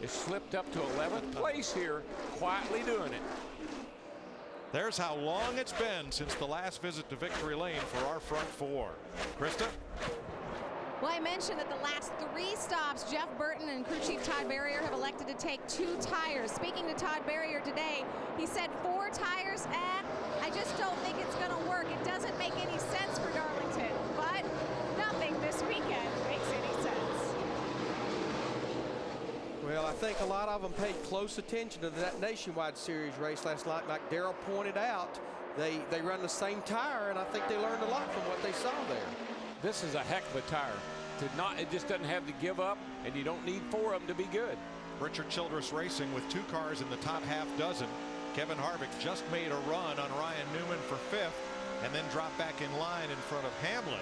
slipped up to 11th place here, quietly doing it. There's how long it's been since the last visit to victory lane for our front four. Krista? Well, I mentioned that the last 3 stops, Jeff Burton and crew chief Todd Barrier have elected to take 2 tires. Speaking to Todd Barrier today, he said 4 tires, I just don't think it's going to work. It doesn't make any sense for Darlington, but nothing this weekend makes any sense. Well, I think a lot of them paid close attention to that Nationwide Series race last night. Like Darrell pointed out, they run the same tire, and I think they learned a lot from what they saw there. This is a heck of a tire. It just doesn't have to give up, and you don't need 4 of them to be good. Richard Childress Racing with 2 cars in the top half dozen. Kevin Harvick just made a run on Ryan Newman for 5th and then dropped back in line in front of Hamlin.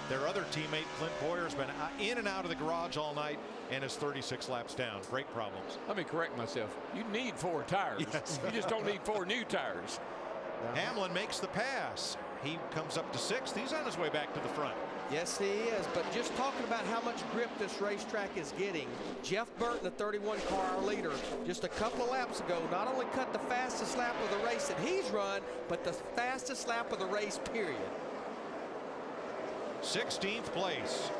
Their other teammate Clint Boyer's been in and out of the garage all night and is 36 laps down. Great problems. Let me correct myself. You need 4 tires. Yes. You just don't need 4 new tires. Hamlin makes the pass. He comes up to 6th. He's on his way back to the front. Yes, he is. But just talking about how much grip this racetrack is getting, Jeff Burton, the 31 car, our leader, just a couple of laps ago, not only cut the fastest lap of the race that he's run, but the fastest lap of the race, period. 16th place.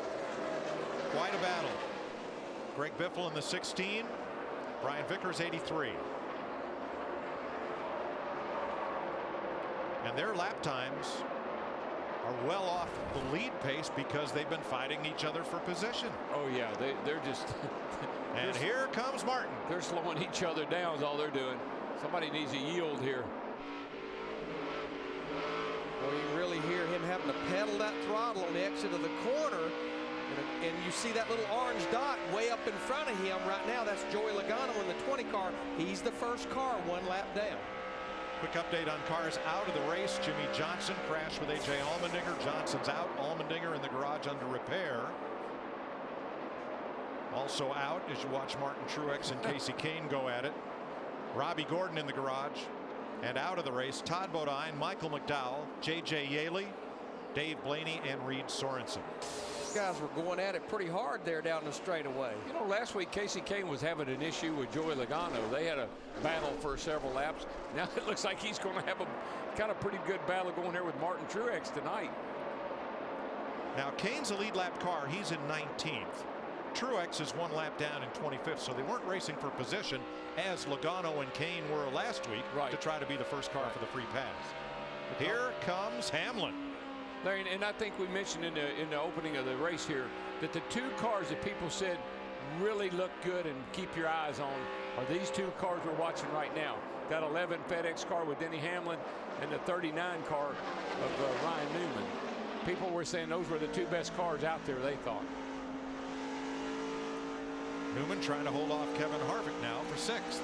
Quite a battle. Greg Biffle in the 16. Brian Vickers 83. And their lap times are well off the lead pace because they've been fighting each other for position. Oh yeah, they're just and here comes Martin. They're slowing each other down is all they're doing. Somebody needs to yield here. Well, you really hear him having to pedal that throttle on the exit of the corner, and you see that little orange dot way up in front of him right now. That's Joey Logano in the 20 car. He's the first car 1 lap down. Quick update on cars out of the race. Jimmy Johnson crashed with A.J. Allmendinger. Johnson's out. Allmendinger in the garage under repair. Also out as you watch Martin Truex and Casey Kane go at it. Robbie Gordon in the garage. And out of the race, Todd Bodine, Michael McDowell, J.J. Yaley, Dave Blaney, and Reed Sorensen. These guys were going at it pretty hard there down the straightaway. You know, last week Casey Kane was having an issue with Joey Logano. They had a battle for several laps. Now it looks like he's going to have a kind of pretty good battle going there with Martin Truex tonight. Now Kane's a lead lap car. He's in 19th. Truex is 1 lap down in 25th, so they weren't racing for position as Logano and Kane were last week to try to be the first car for the free pass. Here comes Hamlin. Larry, and I think we mentioned in the opening of the race here that the 2 cars that people said really look good and keep your eyes on are these 2 cars we're watching right now. That 11 FedEx car with Denny Hamlin and the 39 car of Ryan Newman. People were saying those were the 2 best cars out there, they thought. Newman trying to hold off Kevin Harvick now for 6th.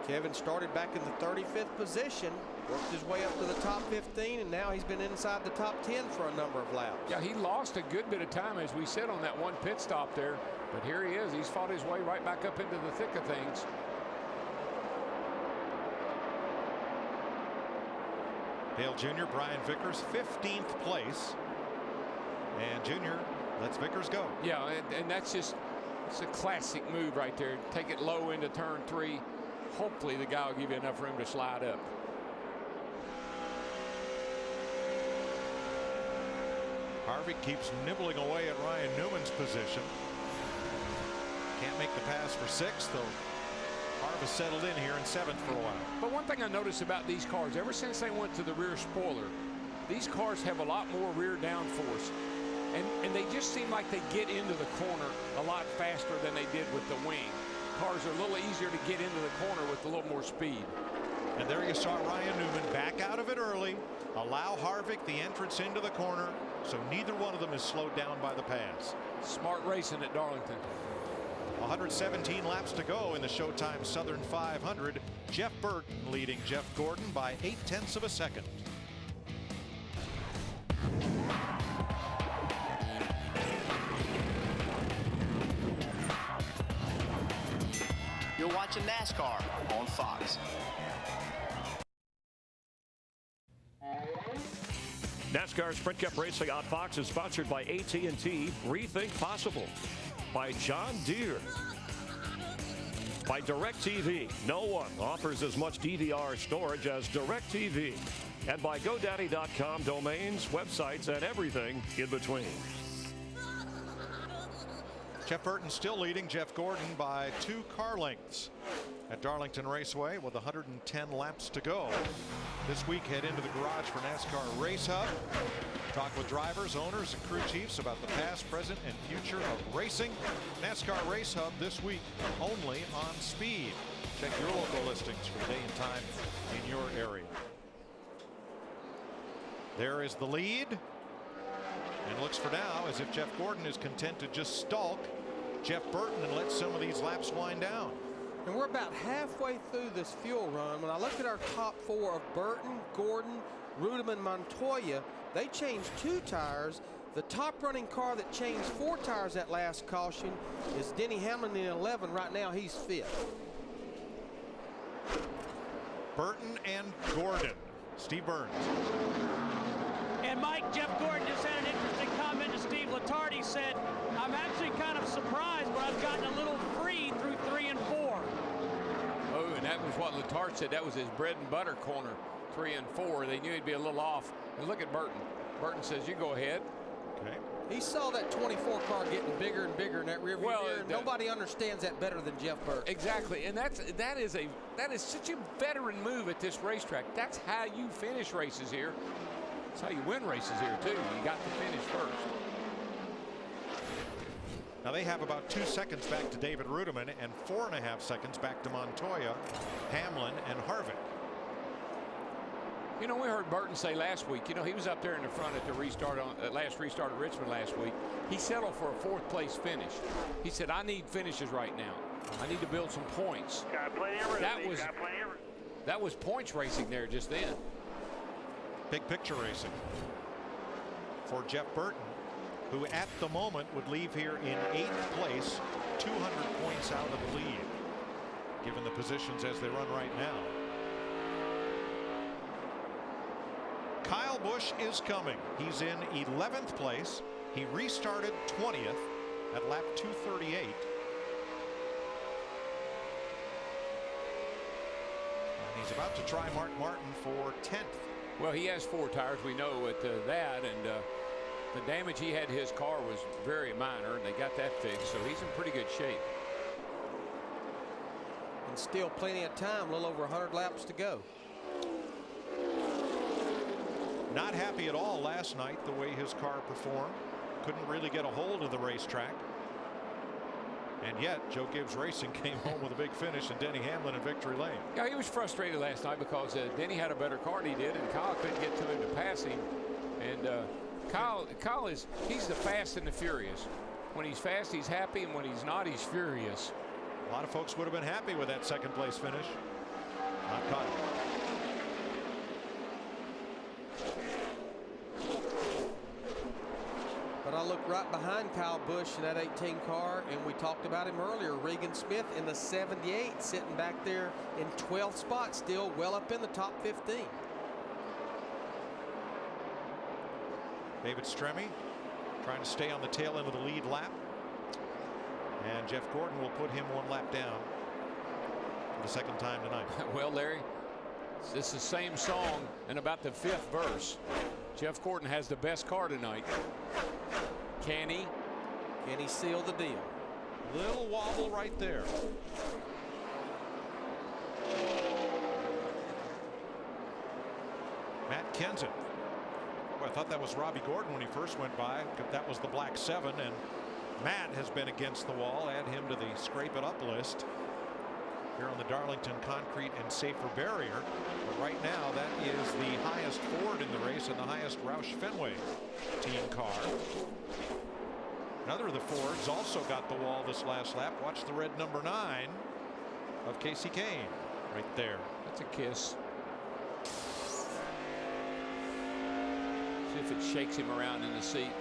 Kevin started back in the 35th position, worked his way up to the top 15, and now he's been inside the top 10 for a number of laps. Yeah, he lost a good bit of time, as we said, on that 1 pit stop there. But here he is. He's fought his way right back up into the thick of things. Dale Jr., Brian Vickers, 15th place. And Junior lets Vickers go. Yeah, and that's just, it's a classic move right there. Take it low into turn 3. Hopefully the guy will give you enough room to slide up. Harvick keeps nibbling away at Ryan Newman's position. Can't make the pass for 6th, though. Harvick settled in here in 7th for a while. But one thing I noticed about these cars, ever since they went to the rear spoiler, these cars have a lot more rear downforce. And they just seem like they get into the corner a lot faster than they did with the wing. Cars are a little easier to get into the corner with a little more speed. And there you saw Ryan Newman back out of it early, allow Harvick the entrance into the corner, so neither one of them is slowed down by the pass. Smart racing at Darlington. 117 laps to go in the Showtime Southern 500. Jeff Burton leading Jeff Gordon by 0.8 of a second. You're watching NASCAR on Fox. NASCAR NASCAR Sprint Cup Racing on Fox is sponsored by AT&T. Rethink Possible. By John Deere. By DirecTV. No one offers as much DVR storage as DirecTV. And by GoDaddy.com, domains, websites, and everything in between. Jeff Burton still leading Jeff Gordon by 2 car lengths at Darlington Raceway with 110 laps to go. This week, head into the garage for NASCAR Race Hub. Talk with drivers, owners, and crew chiefs about the past, present, and future of racing. NASCAR Race Hub this week only on Speed. Check your local listings for day and time in your area. There is the lead. And looks for now as if Jeff Gordon is content to just stalk Jeff Burton and let some of these laps wind down. And we're about halfway through this fuel run. When I look at our top 4 of Burton, Gordon, Reutemann, Montoya, they changed 2 tires. The top running car that changed 4 tires at last caution is Denny Hamlin in 11. Right now he's 5th. Burton and Gordon. Steve Burns. And Mike, Jeff Gordon just had an interesting comment to Steve Letarte. He said, I'm actually kind of surprised, but I've gotten a little free through 3 and 4. Oh, and that was what Letarte said. That was his bread and butter corner, 3 and 4. They knew he'd be a little off. And look at Burton. Burton says, you go ahead. Okay. He saw that 24 car getting bigger and bigger in that rearview mirror. Nobody understands that better than Jeff Burton. Exactly, and that is such a veteran move at this racetrack. That's how you finish races here. That's how you win races here too. You got to finish first. Now they have about 2 seconds back to David Reutemann and 4.5 seconds back to Montoya, Hamlin, and Harvick. You know, we heard Burton say last week, you know, he was up there in the front at the restart last restart at Richmond last week. He settled for a 4th place finish. He said, I need finishes right now. I need to build some points. That was points racing there just then. Big picture racing for Jeff Burton, who at the moment would leave here in 8th place, 200 points out of the lead, given the positions as they run right now. Kyle Busch is coming. He's in 11th place. He restarted 20th at lap 238. And he's about to try Mark Martin for 10th. Well, he has 4 tires. We know at that, and the damage he had to his car was very minor, and they got that fixed, so he's in pretty good shape. And still plenty of time, a little over 100 laps to go. Not happy at all last night the way his car performed. Couldn't really get a hold of the racetrack. And yet Joe Gibbs Racing came home with a big finish in Denny Hamlin in victory lane. Yeah, he was frustrated last night because Denny had a better car than he did, and Kyle couldn't get to him to pass him. And Kyle he's the fast and the furious. When he's fast, he's happy, and when he's not, he's furious. A lot of folks would have been happy with that 2nd place finish. Not Kyle. But I look right behind Kyle Busch in that 18 car, and we talked about him earlier. Regan Smith in the 78, sitting back there in 12th spot, still well up in the top 15. David Stremme trying to stay on the tail end of the lead lap. And Jeff Gordon will put him 1 lap down for the 2nd time tonight. Well, Larry, it's the same song and about the 5th verse. Jeff Gordon has the best car tonight. Can he? Can he seal the deal? Little wobble right there. Matt Kenseth. Well, I thought that was Robbie Gordon when he first went by. That was the black 7, and Matt has been against the wall. Add him to the scrape it up list here on the Darlington concrete and safer barrier. But right now, that is the highest Ford in the race and the highest Roush Fenway team car. Another of the Fords also got the wall this last lap. Watch the red number 9 of Casey Kane right there. That's a kiss. See if it shakes him around in the seat.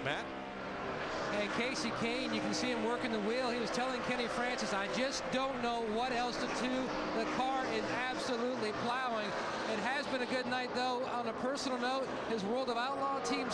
Matt? Hey, Casey Kane. You can see him working the wheel. He was telling Kenny Francis, I just don't know what else to do. The car is absolutely plowing. It has been a good night, though. On a personal note, his World of Outlaw team